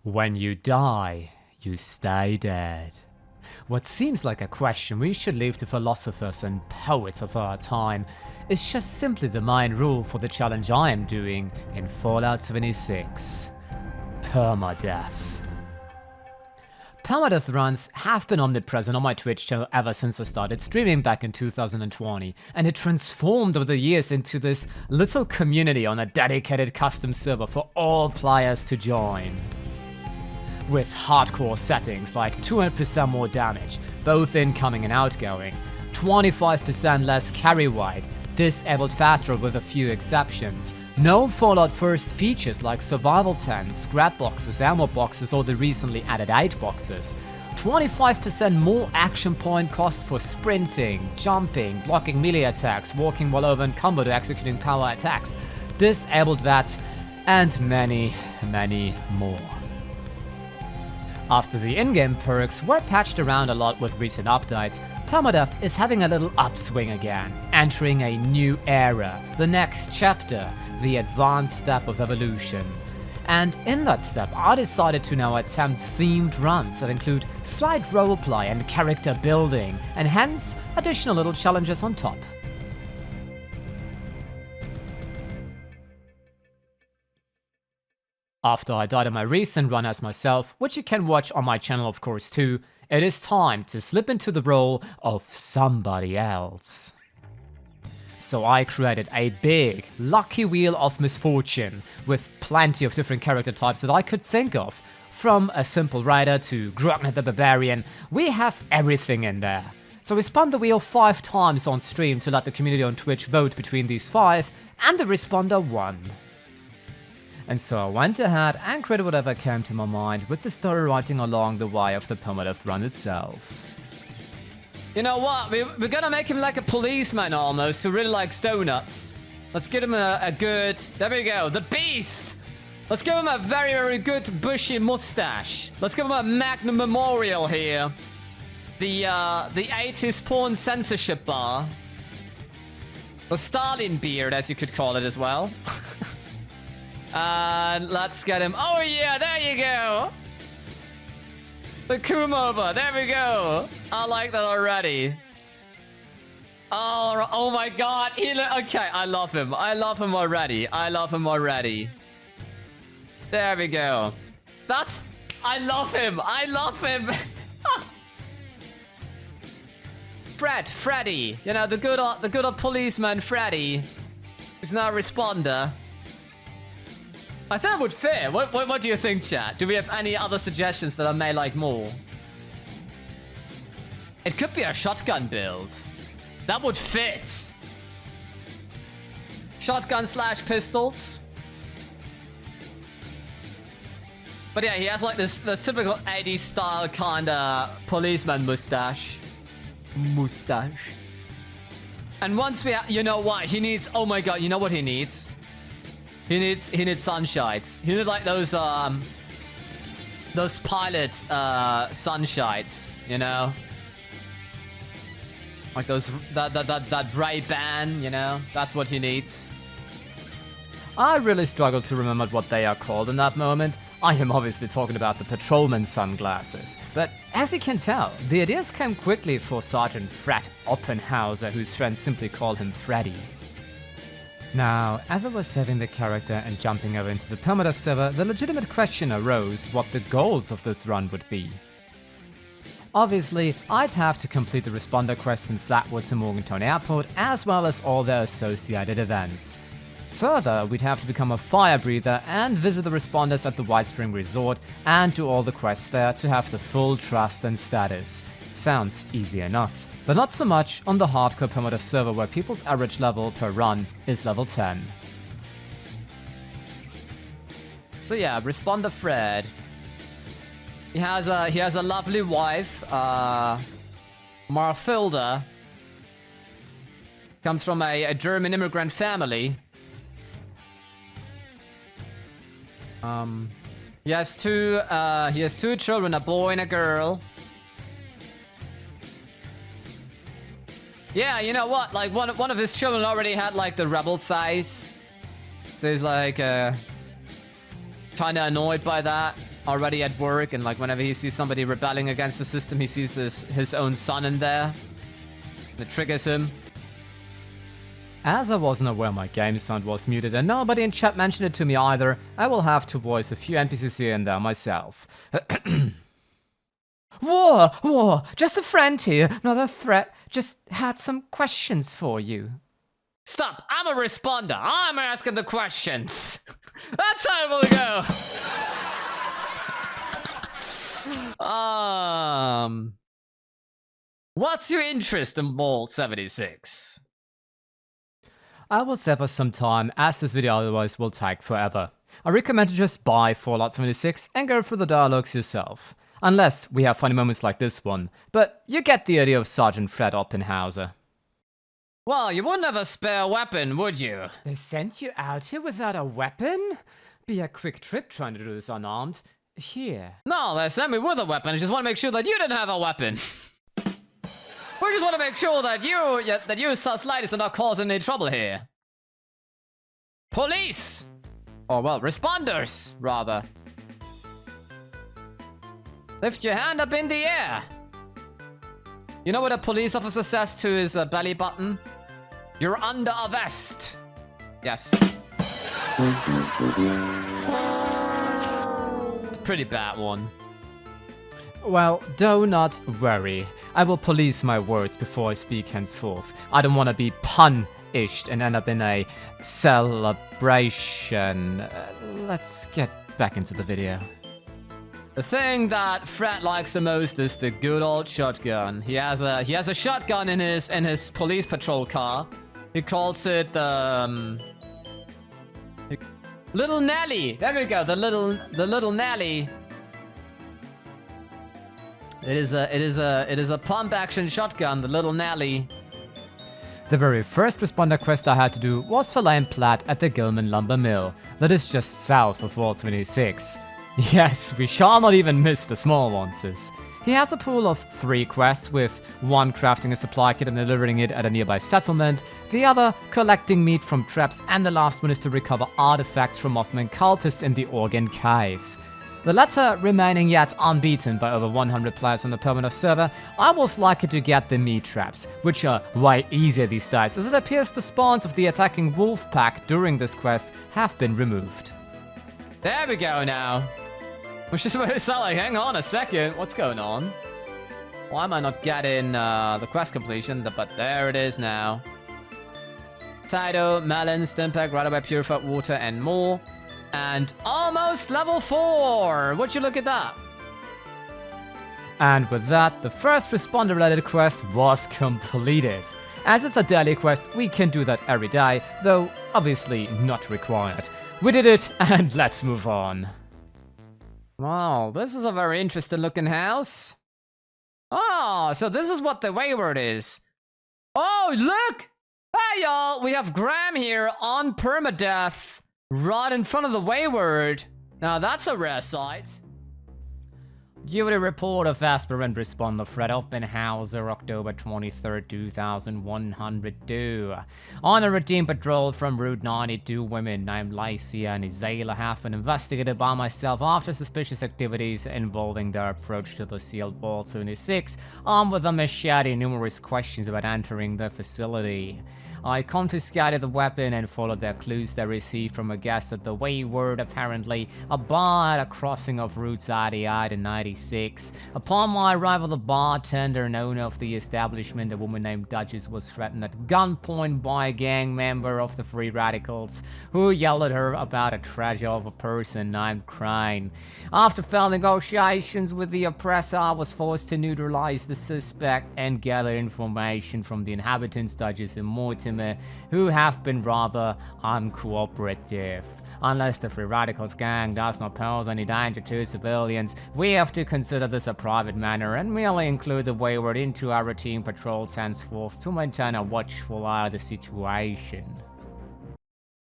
When you die, you stay dead. What seems like a question we should leave to philosophers and poets of our time is just simply the main rule for the challenge I am doing in Fallout 76. Permadeath. Permadeath runs have been omnipresent on my Twitch channel ever since I started streaming back in 2020, and it transformed over the years into this little community on a dedicated custom server for all players to join. With hardcore settings like 200% more damage, both incoming and outgoing, 25% less carry weight, disabled fast travel with a few exceptions, no Fallout First features like survival tents, scrap boxes, ammo boxes, or the recently added 8 boxes, 25% more action point cost for sprinting, jumping, blocking melee attacks, walking while over encumbered or executing power attacks, disabled V.A.T.S, and many, many more. After the in-game perks were patched around a lot with recent updates, Permadeath is having a little upswing again, entering a new era, the next chapter, the advanced step of evolution. And in that step, I decided to now attempt themed runs that include slight roleplay and character building, and hence additional little challenges on top. After I died on my recent run as myself, which you can watch on my channel of course too, it is time to slip into the role of somebody else. So I created a big, lucky wheel of misfortune, with plenty of different character types that I could think of. From a simple rider to Grognet the Barbarian, we have everything in there. So we spun the wheel 5 times on stream to let the community on Twitch vote between these 5, and the responder won. And so I went ahead and created whatever came to my mind, with the story writing along the way of the Permadeath run itself. You know what, we're gonna make him like a policeman almost, who really likes donuts. Let's give him a good, there we go, the Beast! Let's give him a very, very good bushy mustache. Let's give him a Magnum Memorial here. The 80s porn censorship bar. The Stalin beard, as you could call it as well. And let's get him. Oh yeah, there you go. The Kumova, there we go. I like that already. Oh my god. Okay, I love him. I love him already. I love him already. There we go. I love him. I love him. Freddy. You know, the good old policeman Freddy. He's not a responder. I think it would fit. What do you think, chat? Do we have any other suggestions that I may like more? It could be a shotgun build. That would fit. Shotgun / pistols. But yeah, he has like the typical 80s style kind of policeman mustache. And once we have, you know what? He needs, oh my god, you know what he needs? He needs sunshades. He needs like those pilot sunshades, you know? Like that Ray-Ban, you know? That's what he needs. I really struggled to remember what they are called in that moment. I am obviously talking about the patrolman sunglasses. But as you can tell, the ideas came quickly for Sergeant Fred Oppenhauser, whose friends simply call him Freddy. Now, as I was saving the character and jumping over into the Permadeath server, the legitimate question arose what the goals of this run would be. Obviously, I'd have to complete the responder quests in Flatwoods and Morgantown Airport, as well as all their associated events. Further, we'd have to become a fire breather and visit the responders at the White Spring Resort and do all the quests there to have the full trust and status. Sounds easy enough. But not so much on the hardcore Permadeath server, where people's average level per run is level 10. So yeah, responder Fred. He has a lovely wife, Marthilda. Comes from a German immigrant family. He has two children, a boy and a girl. Yeah, you know what? Like one of his children already had like the rebel face. So he's like kind of annoyed by that. already at work, and like whenever he sees somebody rebelling against the system, he sees his own son in there. And it triggers him. As I wasn't aware my game sound was muted and nobody in chat mentioned it to me either, I will have to voice a few NPCs here and there myself. Whoa, just a friend here, not a threat. Just had some questions for you. Stop, I'm a responder. I'm asking the questions. That's how it will go. What's your interest in Vault 76? I will save some time, as this video otherwise will take forever. I recommend to just buy Fallout 76 and go through the dialogues yourself. Unless we have funny moments like this one, but you get the idea of Sergeant Fred Oppenhauser. Well, you wouldn't have a spare weapon, would you? They sent you out here without a weapon? Be a quick trip trying to do this unarmed. Here. No, they sent me with a weapon. I just want to make sure that you didn't have a weapon. We just want to make sure that you sus ladies are not causing any trouble here. Police! Or, well, responders, rather. Lift your hand up in the air. You know what a police officer says to his belly button? You're under arrest. Yes. It's a pretty bad one. Well, do not worry. I will police my words before I speak henceforth. I don't want to be punished and end up in a celebration. Let's get back into the video. The thing that Fred likes the most is the good old shotgun. He has a shotgun in his police patrol car. He calls it Little Nelly. There we go. The little Nelly. It is a pump action shotgun, the Little Nelly. The very first responder quest I had to do was for Lane Platt at the Gilman Lumber Mill, that is just south of Vault 26. Yes, we shall not even miss the small ones. He has a pool of 3 quests, with one crafting a supply kit and delivering it at a nearby settlement, the other collecting meat from traps, and the last one is to recover artifacts from Mothman cultists in the Organ Cave. The latter remaining yet unbeaten by over 100 players on the Permadeath server. I was lucky to get the meat traps, which are way easier these days, as it appears the spawns of the attacking wolf pack during this quest have been removed. There we go now. Which is what it sounds like. Hang on a second, what's going on? Why am I not getting the quest completion? But there it is now. Potato, melon, stimpack, radaway, purified water, and more. And almost level 4! Would you look at that? And with that, the first responder related quest was completed. As it's a daily quest, we can do that every day, though obviously not required. We did it, and let's move on. Wow, this is a very interesting looking house. Oh, so this is what the Wayward is. Oh, look! Hey y'all, we have Graham here on Permadeath. Right in front of the Wayward. Now that's a rare sight. Give a report of aspirant responder Fred Oppenhauser, October 23rd, 2102. On a routine patrol from Route 92, women named Lacey and Isaiah have been investigated by myself after suspicious activities involving their approach to the sealed Vault 76, armed with a machete and numerous questions about entering the facility. I confiscated the weapon and followed the clues they received from a guest at the Wayward, apparently a bar at a crossing of routes 88 and 96. Upon my arrival, the bartender and owner of the establishment, a woman named Duchess, was threatened at gunpoint by a gang member of the Free Radicals, who yelled at her about a treasure of a person named Crane. After failed negotiations with the oppressor, I was forced to neutralize the suspect and gather information from the inhabitants, Duchess and Mortimer, who have been rather uncooperative. Unless the Free Radicals gang does not pose any danger to civilians, we have to consider this a private matter and merely include the Wayward into our routine patrols henceforth to maintain a watchful eye of the situation.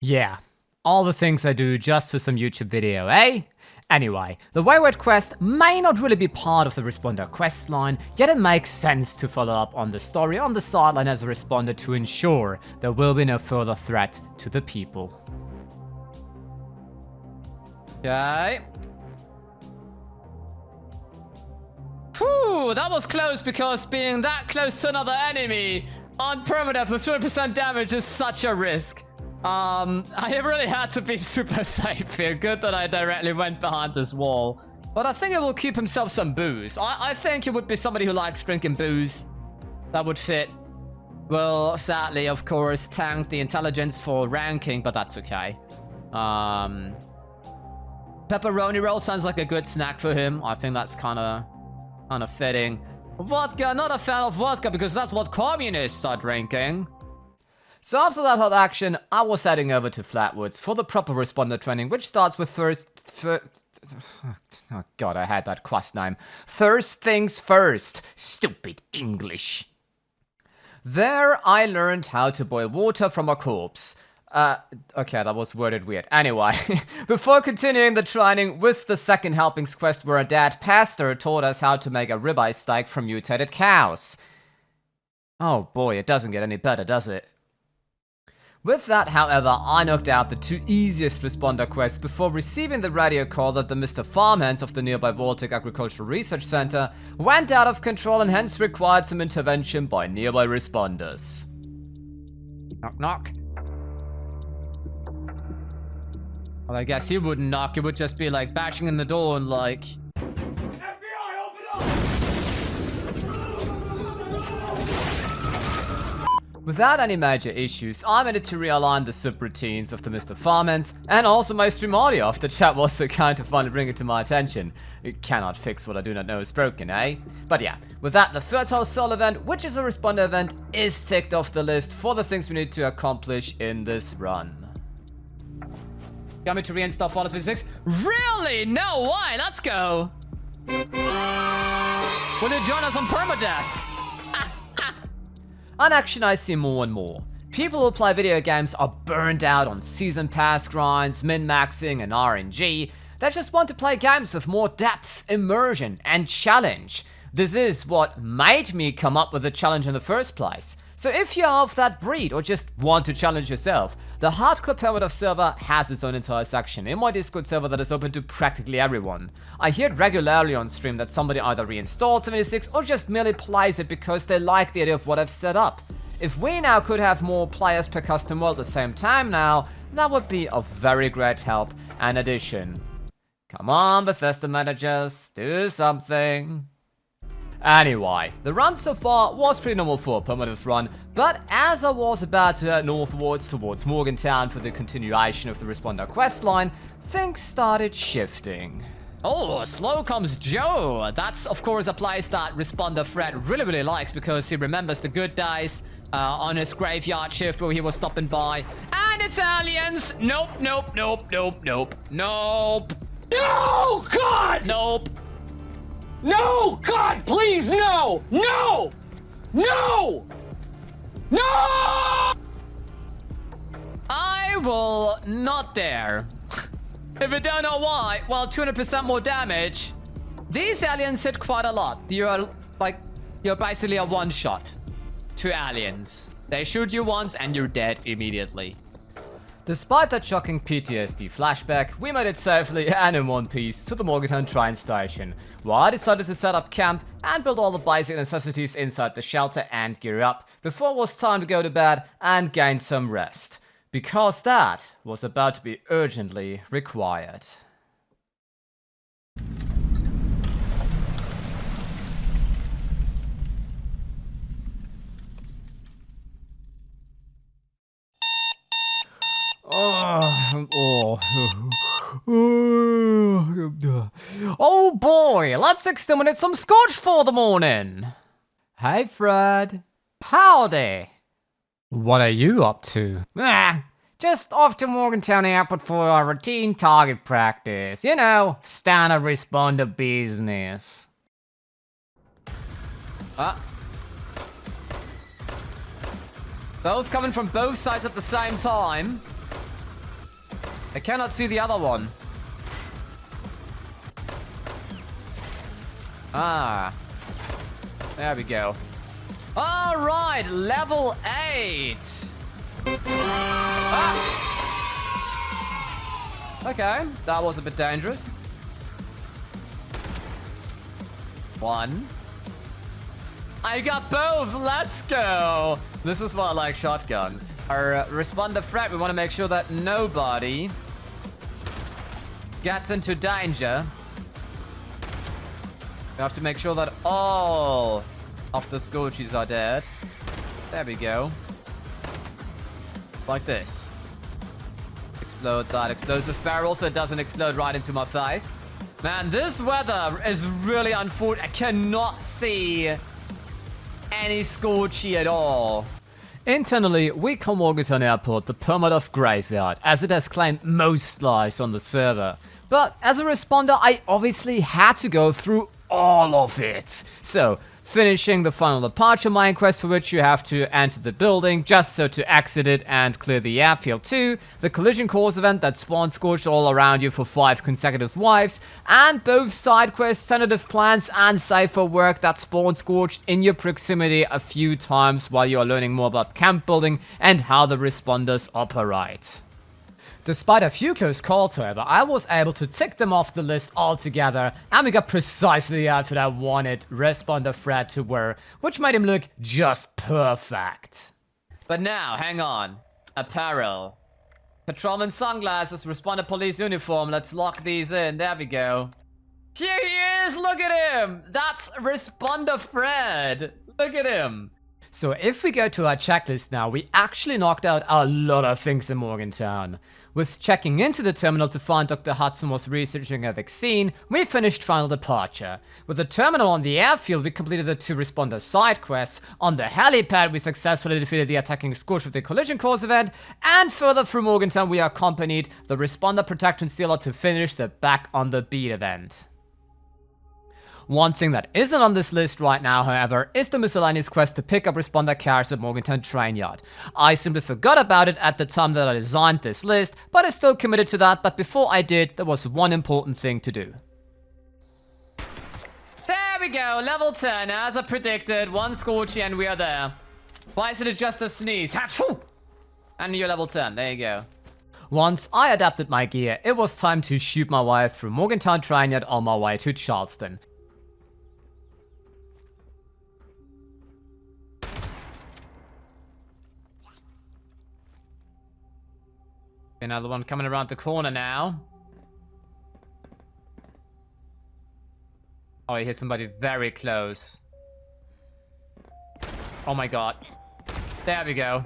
Yeah, all the things I do just for some YouTube video, eh? Anyway, the Wayward quest may not really be part of the responder quest line, yet it makes sense to follow up on the story on the sideline as a responder to ensure there will be no further threat to the people. Okay. Ooh, that was close because being that close to another enemy on permadeath with 200% damage is such a risk. I really had to be super safe here. Good that I directly went behind this wall. But I think it will keep himself some booze. I think it would be somebody who likes drinking booze. That would fit. Well, sadly, of course, tanked the intelligence for ranking, but that's okay. Pepperoni roll sounds like a good snack for him. I think that's kind of fitting. Vodka, not a fan of vodka because that's what communists are drinking. So after that hot action, I was heading over to Flatwoods for the proper responder training, which starts with oh god, I had that quest name. First things first. Stupid English. There I learned how to boil water from a corpse. Okay, that was worded weird. Anyway, before continuing the training with the second helpings quest where a dead pastor taught us how to make a ribeye steak from mutated cows. Oh boy, it doesn't get any better, does it? With that, however, I knocked out the two easiest responder quests before receiving the radio call that the Mr. Farmhands of the nearby Voltic Agricultural Research Center went out of control and hence required some intervention by nearby responders. Knock knock. Well, I guess he wouldn't knock, it would just be like bashing in the door and like... FBI, open up! Without any major issues, I managed to realign the subroutines of the Mr. Farmhands and also my stream audio if the chat was so kind to finally bring it to my attention. It cannot fix what I do not know is broken, eh? But yeah, with that, the Fertile Soul event, which is a responder event, is ticked off the list for the things we need to accomplish in this run. Got me to reinstall Fallout 76? Really? No, why? Let's go! Will you join us on Permadeath? An action I see more and more. People who play video games are burned out on season pass grinds, min-maxing and RNG. They just want to play games with more depth, immersion and challenge. This is what made me come up with the challenge in the first place. So if you're of that breed or just want to challenge yourself, the Hardcore Permadeath server has its own entire section in my Discord server that is open to practically everyone. I hear it regularly on stream that somebody either reinstalled 76 or just merely plays it because they like the idea of what I've set up. If we now could have more players per custom world at the same time now, that would be a very great help and addition. Come on, Bethesda managers, do something. Anyway, the run so far was pretty normal for a Permadeath run, but as I was about to head northwards towards Morgantown for the continuation of the responder questline, things started shifting. Oh, slow comes Joe! That's of course a place that responder Fred really likes because he remembers the good days on his graveyard shift where he was stopping by. And it's aliens! Nope, nope, nope, nope, nope, nope! No, God! Nope! No! God, please, no! No! No! No! I will not dare. If you don't know why, well, 200% more damage. These aliens hit quite a lot. You're basically a one-shot to aliens. They shoot you once and you're dead immediately. Despite that shocking PTSD flashback, we made it safely and in one piece to the Morgantown train station, where I decided to set up camp and build all the basic necessities inside the shelter and gear up before it was time to go to bed and gain some rest, because that was about to be urgently required. Oh boy, let's exterminate some Scotch for the morning. Hey Fred. Howdy. What are you up to? Just off to Morgantown Airport for our routine target practice. You know, standard responder business. Both coming from both sides at the same time. I cannot see the other one. There we go. All right, level 8. Okay, that was a bit dangerous. 1, I got both. Let's go. This is why I like shotguns. Our responder threat, we want to make sure that nobody gets into danger. We have to make sure that all of the Scorchies are dead. There we go. Like this. Explode that explosive barrel so it doesn't explode right into my face. Man, this weather is really unfortunate. I cannot see any Scorchy at all. Internally, we call Morgantown Airport the Permadeath Graveyard, as it has claimed most lives on the server. But as a responder, I obviously had to go through all of it. So, finishing the final departure mine quest, for which you have to enter the building just so to exit it and clear the airfield 2, the collision course event that spawns Scorched all around you for 5 consecutive wives, and both side quests, tentative plans, and cipher work that spawn Scorched in your proximity a few times while you are learning more about camp building and how the responders operate. Despite a few close calls, however, I was able to tick them off the list altogether, and we got precisely the outfit I wanted Responder Fred to wear, which made him look just perfect. But now, hang on. Apparel. Patrolman sunglasses, responder police uniform, let's lock these in, there we go. Here he is, look at him! That's Responder Fred! Look at him! So if we go to our checklist now, we actually knocked out a lot of things in Morgantown. With checking into the terminal to find Dr. Hudson was researching a vaccine, we finished final departure. With the terminal on the airfield, we completed the 2 responder side quests. On the helipad, we successfully defeated the attacking Scorch with the collision course event. And further through Morgantown, we accompanied the responder protection stealer to finish the Back on the Beat event. One thing that isn't on this list right now, however, is the miscellaneous quest to pick up responder cars at Morgantown Train Yard. I simply forgot about it at the time that I designed this list, but I still committed to that. But before I did, there was one important thing to do. There we go, level 10, as I predicted, 1 Scorchy and we are there. Why is it just a sneeze? And you're level 10, there you go. Once I adapted my gear, it was time to shoot my way through Morgantown Train Yard on my way to Charleston. Another one coming around the corner now. Oh, I hear somebody very close. Oh my god. There we go.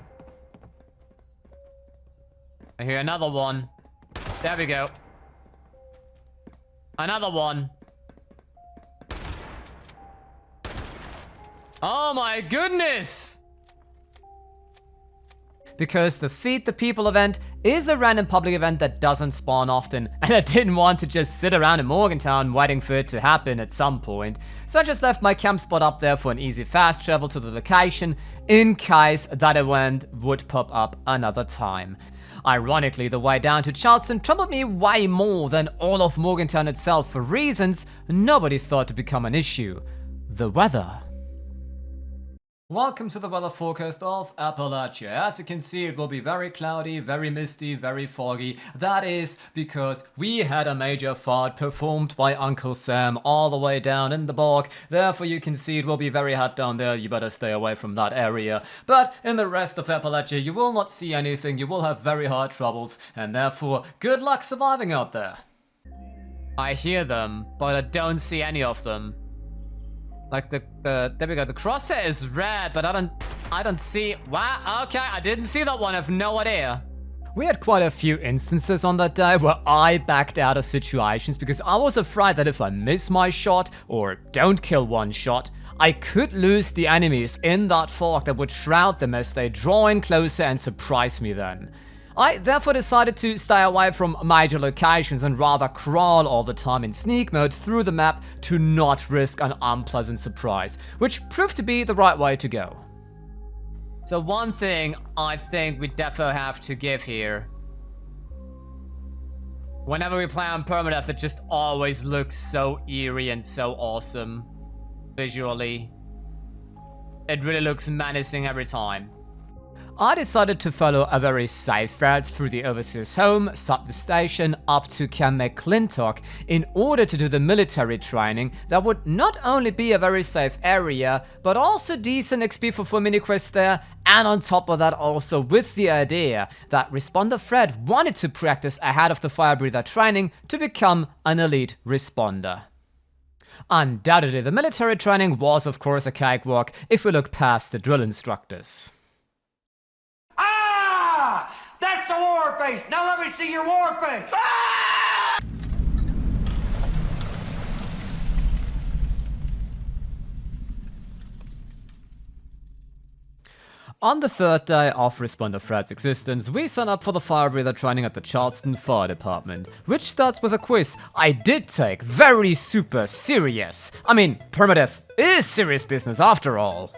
I hear another one. There we go. Another one. Oh my goodness! Because the Feed the People event is a random public event that doesn't spawn often, and I didn't want to just sit around in Morgantown waiting for it to happen at some point, so I just left my camp spot up there for an easy fast travel to the location in case that event would pop up another time. Ironically, the way down to Charleston troubled me way more than all of Morgantown itself for reasons nobody thought to become an issue: the weather. Welcome to the weather forecast of Appalachia. As you can see, it will be very cloudy, very misty, very foggy. That is because we had a major fart performed by Uncle Sam all the way down in the bog. Therefore, you can see it will be very hot down there. You better stay away from that area. But in the rest of Appalachia, you will not see anything. You will have very hard troubles. And therefore, good luck surviving out there. I hear them, but I don't see any of them. Like there we go. The crosshair is red, but I don't see. Wow. Okay, I didn't see that one. I have no idea. We had quite a few instances on that day where I backed out of situations because I was afraid that if I miss my shot or don't kill one shot, I could lose the enemies in that fog that would shroud them as they draw in closer and surprise me then. I therefore decided to stay away from major locations and rather crawl all the time in sneak mode through the map to not risk an unpleasant surprise, which proved to be the right way to go. So one thing I think we defo have to give here. Whenever we play on Permadeath, it just always looks so eerie and so awesome visually. It really looks menacing every time. I decided to follow a very safe route through the overseer's home, stop the station, up to Camp McClintock in order to do the military training that would not only be a very safe area, but also decent XP for 4 mini-quests there, and on top of that also with the idea that Responder Fred wanted to practice ahead of the Fire Breather training to become an elite responder. Undoubtedly, the military training was of course a cakewalk if we look past the drill instructors. That's a war face! Now let me see your war face! On the third day of Responder Fred's existence, we sign up for the Fire Breather training at the Charleston Fire Department, which starts with a quiz I did take very super serious. I mean, Permadeath is serious business after all.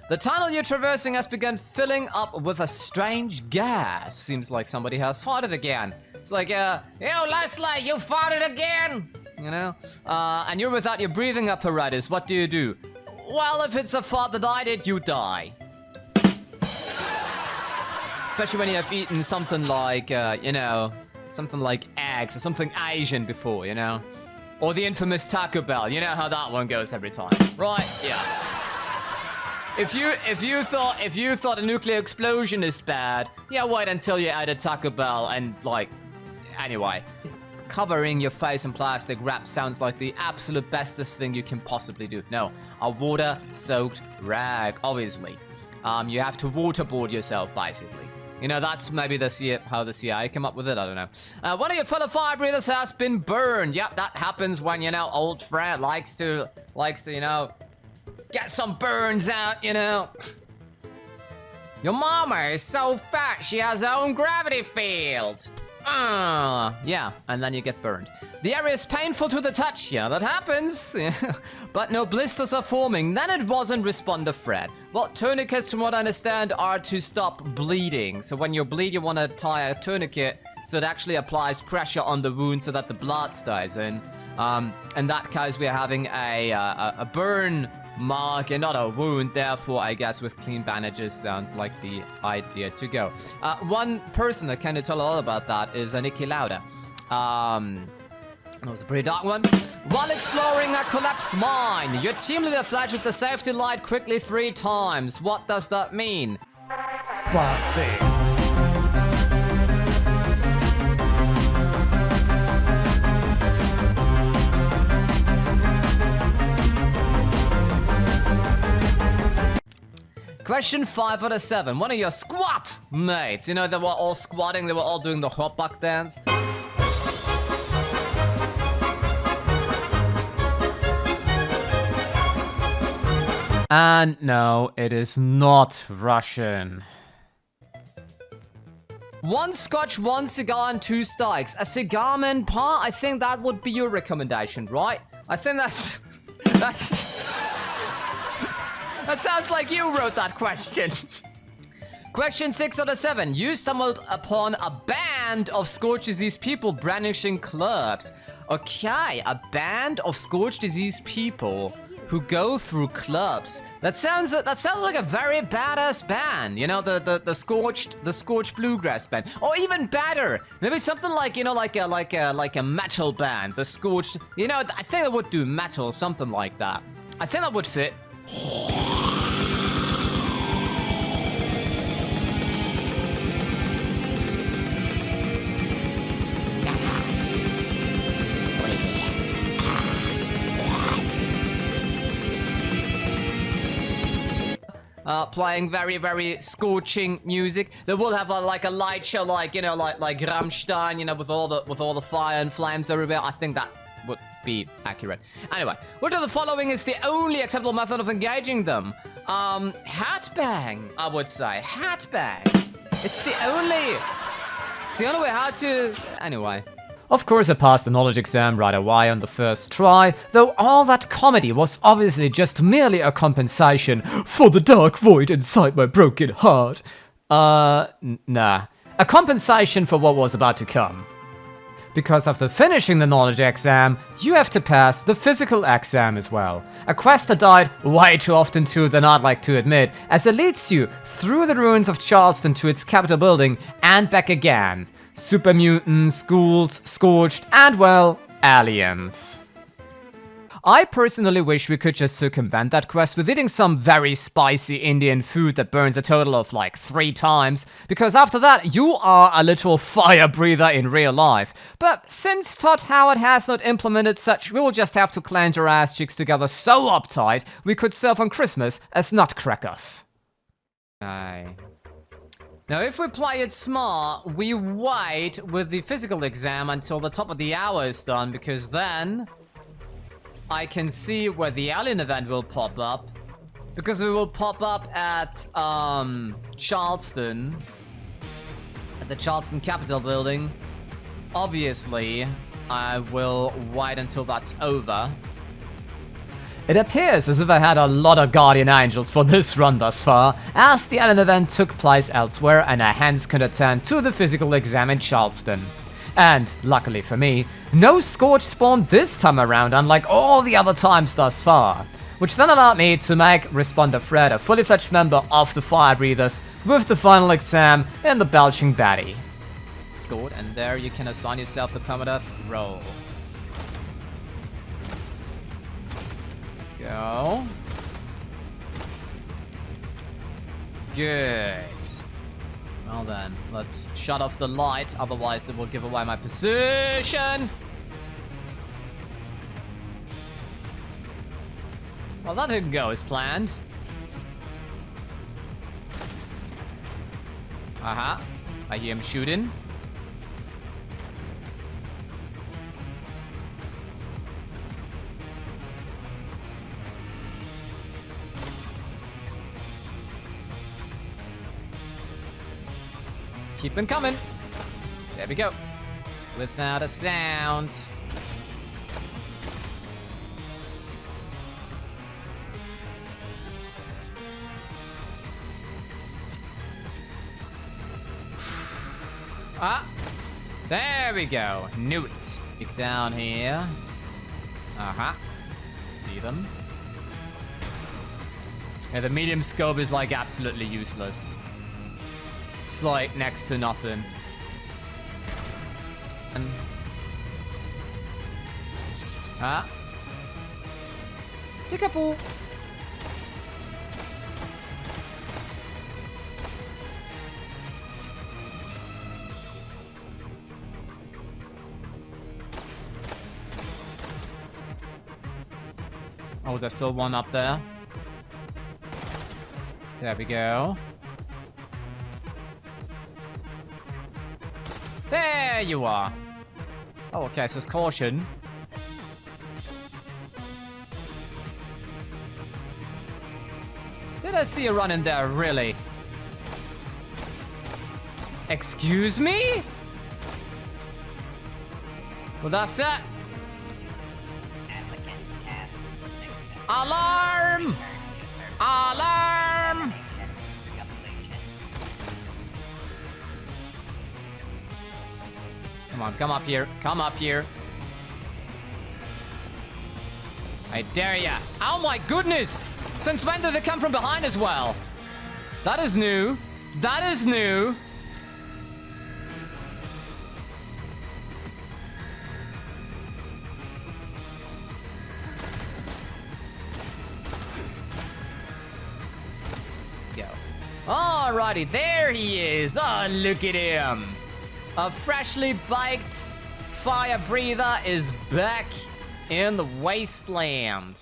The tunnel you're traversing has begun filling up with a strange gas. Seems like somebody has farted again. It's like, yo, Leslie, you farted again! You know? And you're without your breathing apparatus, what do? Well, if it's a fart that I did, you die. Especially when you have eaten something like, something like eggs or something Asian before, you know? Or the infamous Taco Bell, you know how that one goes every time. Right, yeah. If you thought a nuclear explosion is bad, yeah, wait until you eat a Taco Bell and anyway. Covering your face in plastic wrap sounds like the absolute bestest thing you can possibly do. No, a water-soaked rag, obviously. You have to waterboard yourself, basically. You know, that's maybe how the CIA came up with it, I don't know. One of your fellow fire breathers has been burned. Yep, that happens when, old Fred likes to, get some burns out, Your mama is so fat, she has her own gravity field. Yeah, and then you get burned. The area is painful to the touch, yeah, that happens. But no blisters are forming, then it wasn't Responder Fred. Well, tourniquets, from what I understand, are to stop bleeding. So when you bleed, you want to tie a tourniquet so it actually applies pressure on the wound so that the blood stays in. In that case, we are having a burn mark and not a wound, therefore I guess with clean bandages sounds like the idea to go. One person that can tell all about that is Niki Lauda. That was a pretty dark one. While exploring a collapsed mine, your team leader flashes the safety light quickly 3 times. What does that mean? Busted. Question 5 out of 7. One of your squat mates, they were all squatting, they were all doing the hot buck dance. And no, it is not Russian. 1 scotch, 1 cigar, and 2 steaks. A cigar man pa? I think that would be your recommendation, right? I think that's... That sounds like you wrote that question. Question 6 out of 7. You stumbled upon a band of Scorch Disease people brandishing clubs. Okay, a band of Scorch Disease people who go through clubs. That sounds like a very badass band. The Scorched Bluegrass band, or even better, maybe something like like a metal band. The Scorched. I think it would do metal, something like that. I think that would fit. Playing very, very scorching music. They will have a light show, like Rammstein, with all the fire and flames everywhere. I think that would be accurate. Anyway, which of the following is the only acceptable method of engaging them? Hat bang, I would say. Hat bang. It's the only way how to... Anyway. Of course I passed the knowledge exam right away on the first try, though all that comedy was obviously just merely a compensation for the dark void inside my broken heart. Nah. A compensation for what was about to come. because after finishing the knowledge exam, you have to pass the physical exam as well. A quest I died way too often to than I'd like to admit, as it leads you through the ruins of Charleston to its capital building and back again. Super mutants, ghouls, scorched, and well, aliens. I personally wish we could just circumvent that quest with eating some very spicy Indian food that burns a total of like 3 times, because after that you are a literal fire breather in real life. But since Todd Howard has not implemented such, we will just have to clench our ass cheeks together so uptight we could serve on Christmas as nutcrackers. Aye. Now if we play it smart, we wait with the physical exam until the top of the hour is done, because then I can see where the alien event will pop up, because it will pop up at Charleston, at the Charleston Capitol building. Obviously, I will wait until that's over. It appears as if I had a lot of guardian angels for this run thus far, as the alien event took place elsewhere and I hence could attend to the physical exam in Charleston. And, luckily for me, no Scorch spawned this time around, unlike all the other times thus far, which then allowed me to make Responder Fred a fully fledged member of the Fire Breathers with the final exam in the Belching Batty. Scored, and there you can assign yourself the Permadeath role. Go. Good. Well then, let's shut off the light, otherwise it will give away my position. Well, that didn't go as planned. Aha, I hear him shooting. Keep them coming. There we go. Without a sound. Ah, there we go. Knew it. Look down here. Uh-huh. See them. Yeah, the medium scope is like absolutely useless. It's like next to nothing. And Peekaboo. Oh, there's still one up there. There we go. There you are. Oh, okay, so it's caution. Did I see you run in there, really? Excuse me? Well, that's it. Alarm! Alarm! Come on, come up here. Come up here. I dare ya. Oh my goodness! Since when did they come from behind as well? That is new. That is new. Go. Alrighty, there he is. Oh, look at him. A freshly baked fire breather is back in the wasteland.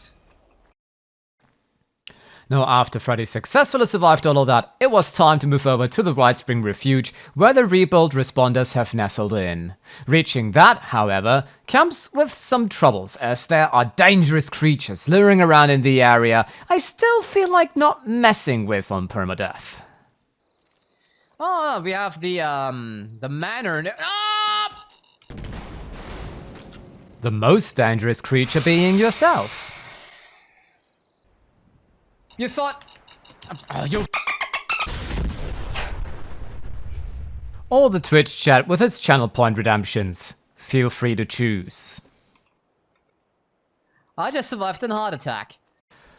Now, after Freddy successfully survived all of that, it was time to move over to the White Spring Refuge, where the rebuild responders have nestled in. Reaching that, however, comes with some troubles, as there are dangerous creatures luring around in the area I still feel like not messing with on Permadeath. Oh, we have the manor. Ah! The most dangerous creature being yourself. You thought... All the Twitch chat with its channel point redemptions. Feel free to choose. I just survived a heart attack.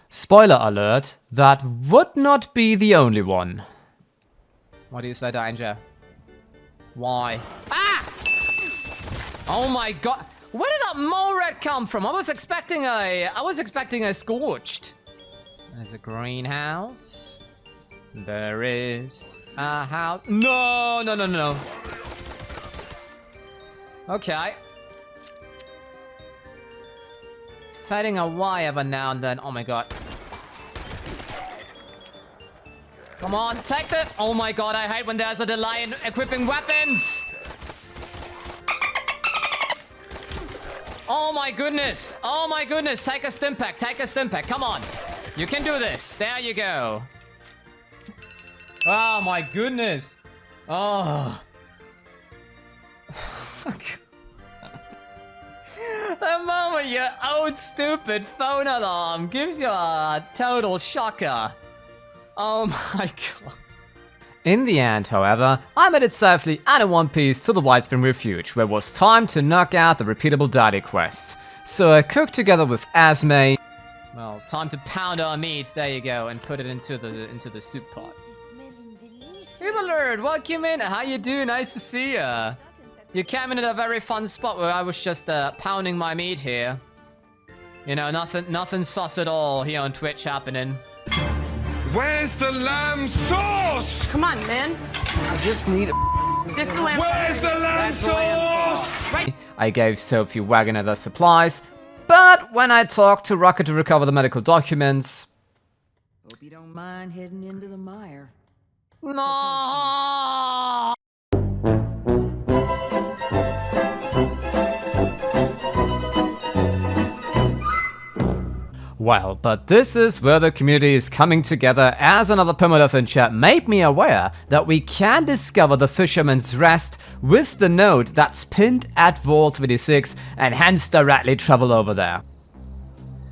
Spoiler alert, that would not be the only one. What do you say, Danger? Why? Ah! Oh my god. Where did that mole rat come from? I was expecting a scorched. There's a greenhouse. There is a house. No, no, no, no. Okay. Fading away every now and then. Oh my god. Come on, take that. Oh my god, I hate when there's a delay in equipping weapons. Oh my goodness. Oh my goodness. Take a stim pack. Take a stim pack. Come on. You can do this. There you go. Oh my goodness. Oh. The moment your old stupid phone alarm gives you a total shocker. Oh my god. In the end, however, I made it safely and in one piece to the Whitespring Refuge, where it was time to knock out the repeatable daily quests. So I cooked together with Esme. Well, time to pound our meat, there you go, and put it into the soup pot. Alert, welcome in, how you doing? Nice to see ya. You came in at a very fun spot where I was just pounding my meat here. You know, nothing sus at all here on Twitch happening. Where's the lamb sauce? Come on, man. I just need This is the lamb. Where's the lamb sauce? Right. I gave Sophie Wagoner the supplies, but when I talked to Rocket to recover the medical documents... Hope you don't mind heading into the mire. No! Well, but this is where the community is coming together, as another Permadeath in chat made me aware that we can discover the Fisherman's Rest with the node that's pinned at Vault 26 and hence directly travel over there.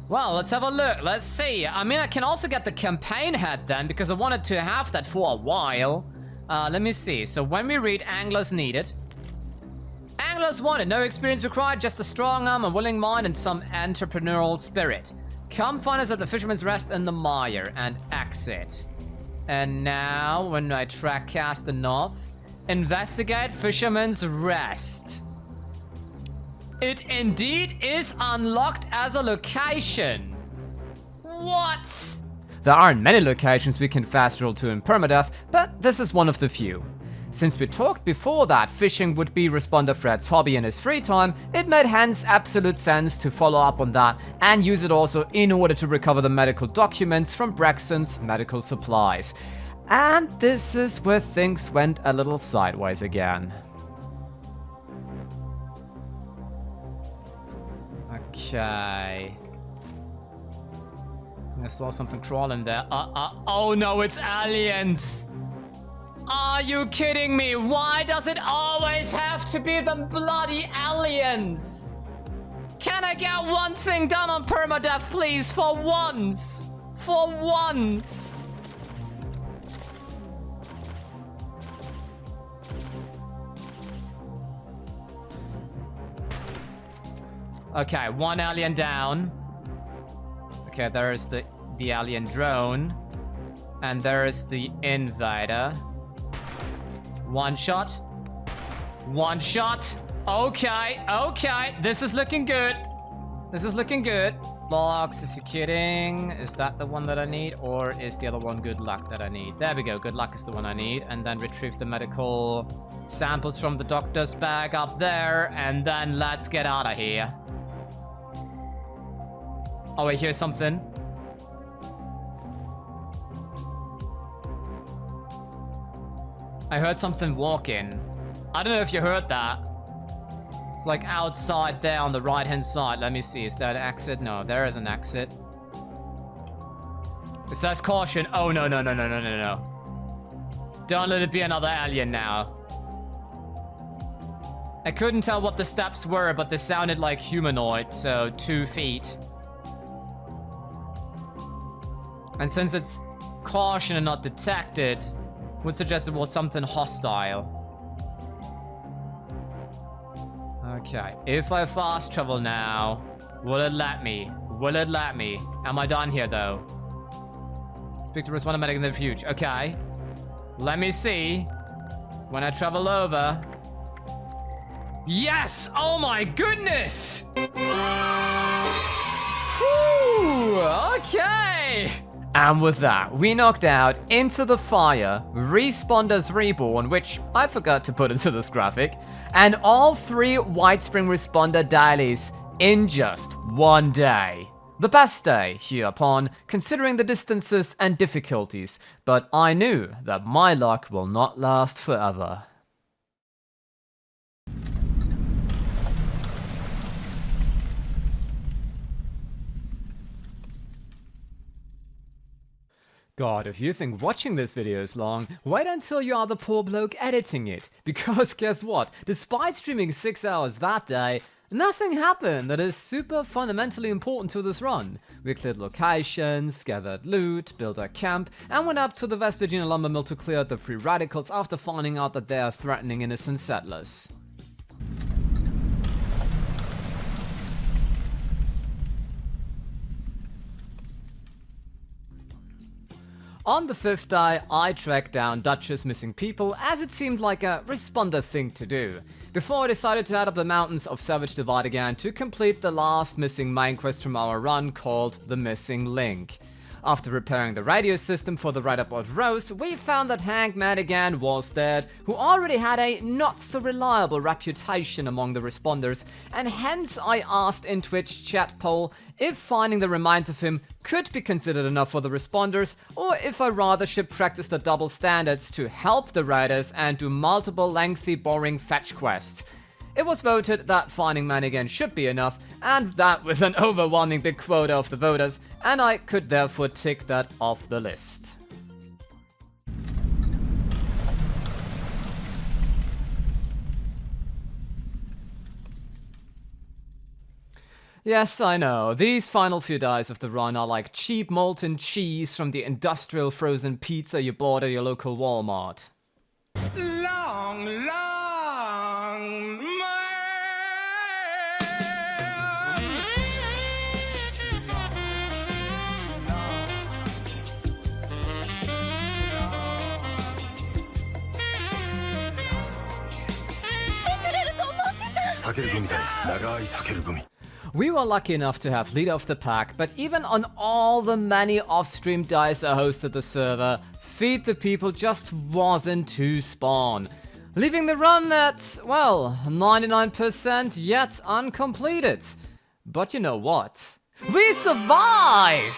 Well, let's have a look. Let's see. I mean, I can also get the campaign head then, because I wanted to have that for a while. Let me see. So when we read Anglers Needed. Anglers wanted. No experience required, just a strong arm, a willing mind, and some entrepreneurial spirit. Come find us at the Fisherman's Rest in the mire and exit. And now, when I track cast enough, investigate Fisherman's Rest. It indeed is unlocked as a location. What? There aren't many locations we can fast roll to in Permadeath, but this is one of the few. Since we talked before that fishing would be Responder Fred's hobby in his free time, it made hence absolute sense to follow up on that and use it also in order to recover the medical documents from Braxton's medical supplies. And this is where things went a little sideways again. Okay. I saw something crawling there. Oh no, it's aliens! Are you kidding me? Why does it always have to be the bloody aliens? Can I get one thing done on Permadeath, please? For once! For once! Okay, one alien down. Okay, there is the alien drone. And there is the invader. One shot. One shot. Okay, okay. This is looking good. This is looking good. Blocks, is he kidding? Is that the one that I need? Or is the other one good luck that I need? There we go. Good luck is the one I need. And then retrieve the medical samples from the doctor's bag up there. And then let's get out of here. Oh, wait, here's something. I heard something walking. I don't know if you heard that. It's like outside there on the right-hand side. Let me see. Is there an exit? No, there is an exit. It says caution. Oh, no, no, no, no, no, no, no. Don't let it be another alien now. I couldn't tell what the steps were, but they sounded like humanoid, so 2 feet. And since it's caution and not detected, would suggest it was something hostile. Okay, if I fast travel now, will it let me? Will it let me? Am I done here, though? Speak to responder medic in the future. Okay. Let me see. When I travel over. Yes! Oh my goodness! Whew, okay! And with that, we knocked out Into the Fire, Responders Reborn, which I forgot to put into this graphic, and all 3 White Spring Responder dailies in just one day. The best day hereupon, considering the distances and difficulties, but I knew that my luck will not last forever. God, if you think watching this video is long, wait until you are the poor bloke editing it. Because guess what? Despite streaming 6 hours that day, nothing happened that is super fundamentally important to this run. We cleared locations, gathered loot, built a camp, and went up to the West Virginia lumber mill to clear out the free radicals after finding out that they are threatening innocent settlers. On the 5th day, I tracked down Dutch's missing people as it seemed like a responder thing to do, before I decided to head up the mountains of Savage Divide again to complete the last missing main quest from our run called The Missing Link. After repairing the radio system for the right aboard Rose, we found that Hank Madigan was dead, who already had a not-so-reliable reputation among the responders, and hence I asked in Twitch chat poll if finding the remains of him could be considered enough for the responders, or if I rather should practice the double standards to help the raiders and do multiple lengthy boring fetch quests. It was voted that finding Manigan should be enough, and that with an overwhelming big quota of the voters, and I could therefore tick that off the list. Yes, I know, these final few days of the run are like cheap molten cheese from the industrial frozen pizza you bought at your local Walmart. Long, We were lucky enough to have leader of the pack, but even on all the many off-stream dice I hosted the server, Feed the People just wasn't to spawn, leaving the run at, well, 99% yet uncompleted. But you know what? We survived!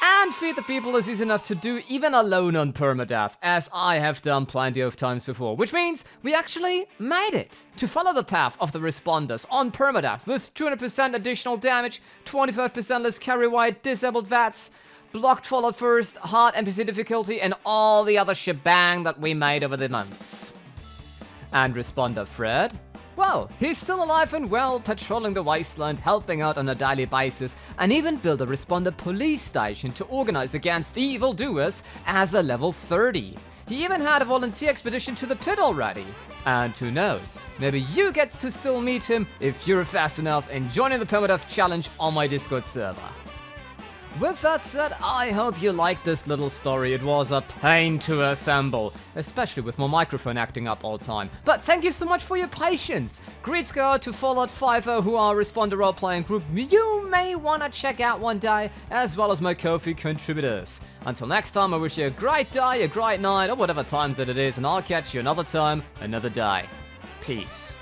And Feed the People is easy enough to do even alone on Permadeath, as I have done plenty of times before, which means we actually made it to follow the path of the responders on Permadeath with 200% additional damage, 25% less carry weight, disabled V.A.T.S, blocked fall at first, hard NPC difficulty, and all the other shebang that we made over the months. And responder Fred? Well, he's still alive and well, patrolling the wasteland, helping out on a daily basis, and even built a responder police station to organize against evildoers as a level 30. He even had a volunteer expedition to the pit already. And who knows, maybe you get to still meet him if you're fast enough in joining the Permadeath challenge on my Discord server. With that said, I hope you liked this little story. It was a pain to assemble, especially with my microphone acting up all the time. But thank you so much for your patience. Greets go out to Fallout 5.0, who are a responder role-playing group you may want to check out one day, as well as my Ko-fi contributors. Until next time, I wish you a great day, a great night, or whatever times that it is, and I'll catch you another time, another day. Peace.